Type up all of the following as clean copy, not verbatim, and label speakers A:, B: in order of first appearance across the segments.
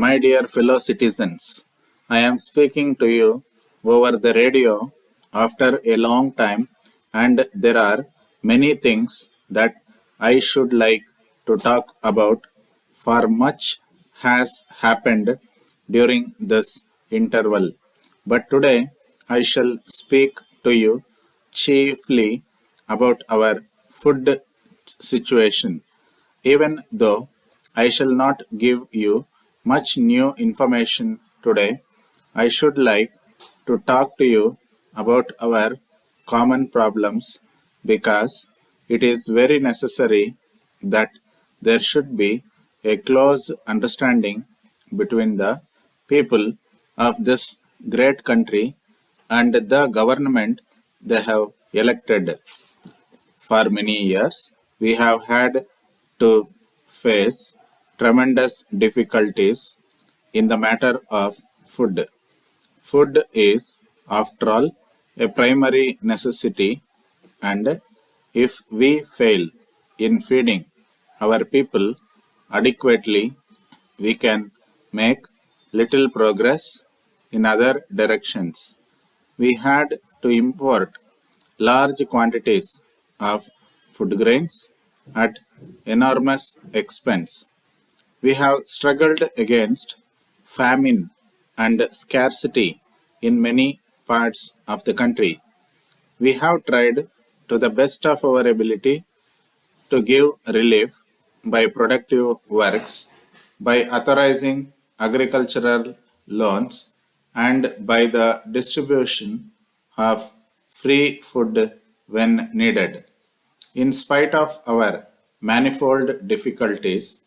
A: My dear fellow citizens, I am speaking to you over the radio after a long time, and there are many things that I should like to talk about, for much has happened during this interval. But today I shall speak to you chiefly about our food situation. Even though I shall not give you much new information today, I should like to talk to you about our common problems because it is very necessary that there should be a close understanding between the people of this great country and the government they have elected. For many years, we have had to face tremendous difficulties in the matter of food. Food is, after all, a primary necessity, and if we fail in feeding our people adequately, we can make little progress in other directions. We had to import large quantities of food grains at enormous expense. We have struggled against famine and scarcity in many parts of the country. We have tried to the best of our ability to give relief by productive works, by authorizing agricultural loans, and by the distribution of free food when needed. In spite of our manifold difficulties,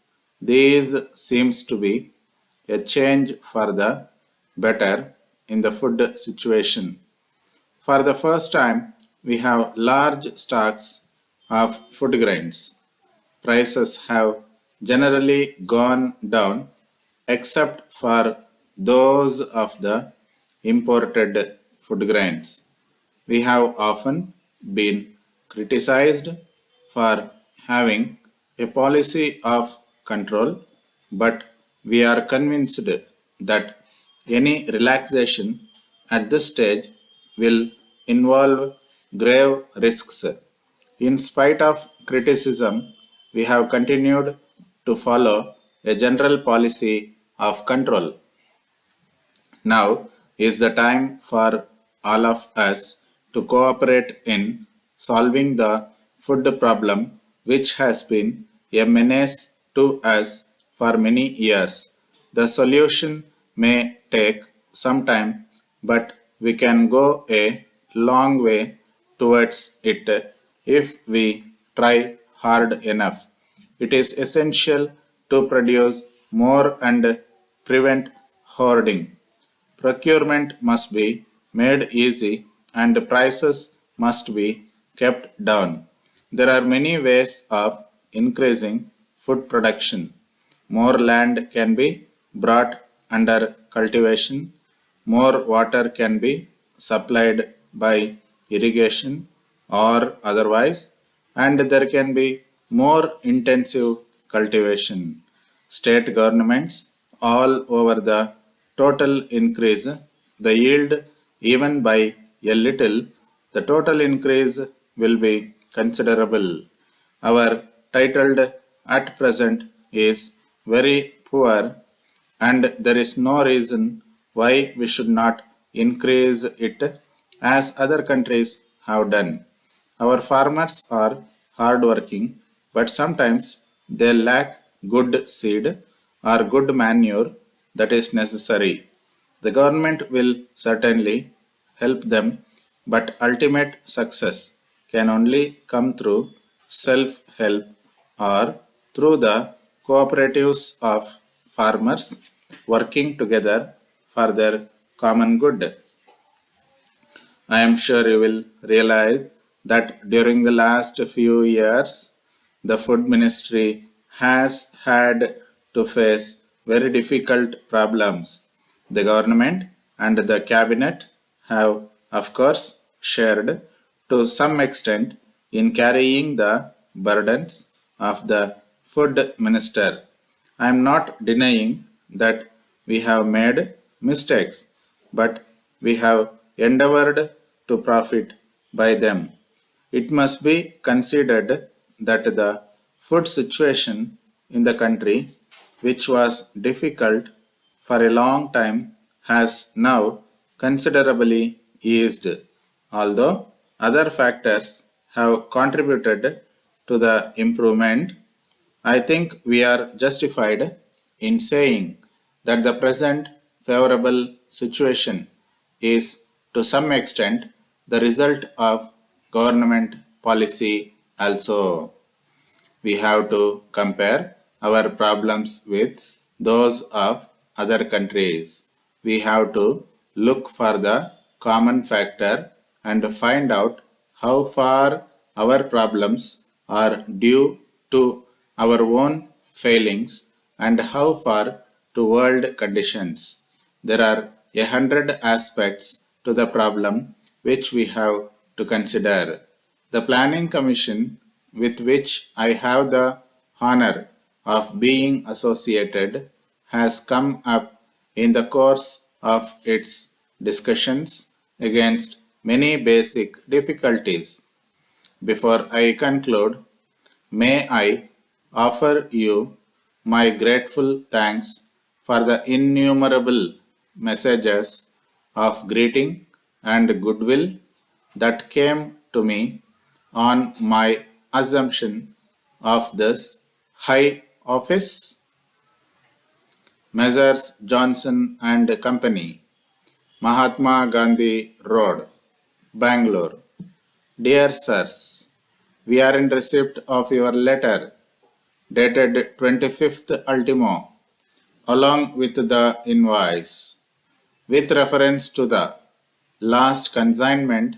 A: this seems to be a change for the better in the food situation. For the first time, we have large stocks of food grains. Prices have generally gone down except for those of the imported food grains. We have often been criticized for having a policy of control, but we are convinced that any relaxation at this stage will involve grave risks. In spite of criticism, we have continued to follow a general policy of control. Now is the time for all of us to cooperate in solving the food problem which has been a menace to us for many years. The solution may take some time, but we can go a long way towards it if we try hard enough. It is essential to produce more and prevent hoarding. Procurement must be made easy and prices must be kept down. There are many ways of increasing food production. More land can be brought under cultivation, more water can be supplied by irrigation or otherwise, and there can be more intensive cultivation. State governments all over the total increase the yield even by a little, the total increase will be considerable. Our titled at present is very poor, and there is no reason why we should not increase it as other countries have done. Our farmers are hardworking, but sometimes they lack good seed or good manure that is necessary. The government will certainly help them, but ultimate success can only come through self help or through the cooperatives of farmers working together for their common good. I am sure you will realize that during the last few years, the food ministry has had to face very difficult problems. The government and the cabinet have, of course, shared to some extent in carrying the burdens of the food minister. I am not denying that we have made mistakes, but we have endeavored to profit by them. It must be considered that the food situation in the country, which was difficult for a long time, has now considerably eased, although other factors have contributed to the improvement. I think we are justified in saying that the present favorable situation is to some extent the result of government policy also. We have to compare our problems with those of other countries. We have to look for the common factor and find out how far our problems are due to our own failings and how far to world conditions. There are 100 aspects to the problem which we have to consider. The Planning Commission, with which I have the honor of being associated, has come up in the course of its discussions against many basic difficulties. Before I conclude, may I offer you my grateful thanks for the innumerable messages of greeting and goodwill that came to me on my assumption of this high office. Messrs. Johnson and Company, Mahatma Gandhi Road, Bangalore. Dear Sirs, we are in receipt of your letter dated 25th ultimo, along with the invoice. With reference to the last consignment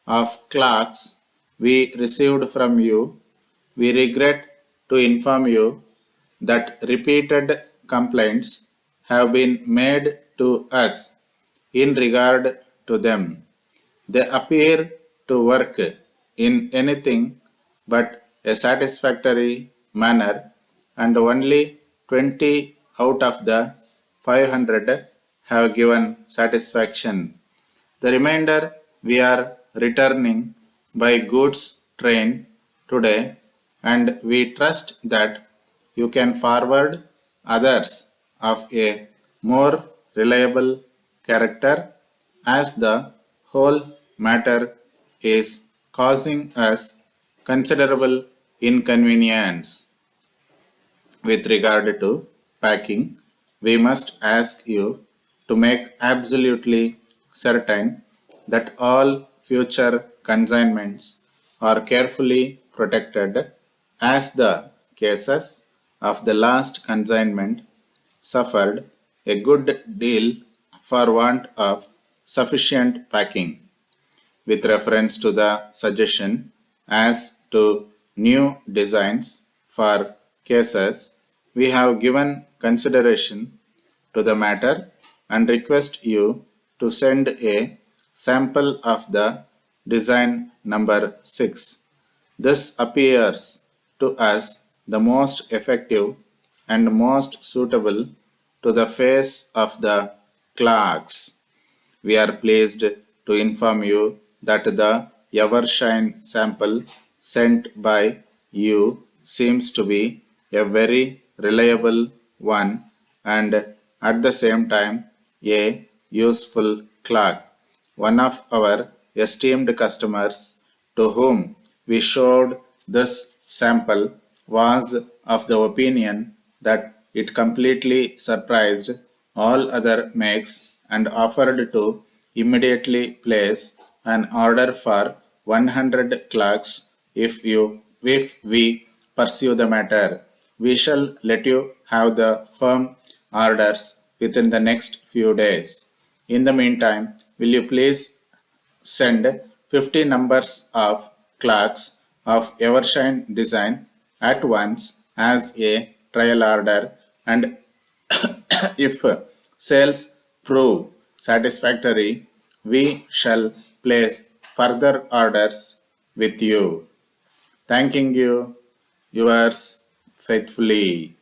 A: of clerks we received from you, we regret to inform you that repeated complaints have been made to us in regard to them. They appear to work in anything but a satisfactory manner, and only 20 out of the 500 have given satisfaction. The remainder we are returning by goods train today, and we trust that you can forward others of a more reliable character, as the whole matter is causing us considerable inconvenience. With regard to packing, we must ask you to make absolutely certain that all future consignments are carefully protected, as the cases of the last consignment suffered a good deal for want of sufficient packing. With reference to the suggestion as to new designs for cases, we have given consideration to the matter and request you to send a sample of the design number 6. This appears to us the most effective and most suitable to the face of the clerks. We are pleased to inform you that the Evershine sample sent by you seems to be a very reliable one, and at the same time a useful clock. One of our esteemed customers to whom we showed this sample was of the opinion that it completely surprised all other makes and offered to immediately place an order for 100 clocks if we pursue the matter. We shall let you have the firm orders within the next few days. In the meantime, will you please send 50 numbers of clocks of Evershine design at once as a trial order, and if sales prove satisfactory, we shall place further orders with you. Thanking you, yours faithfully.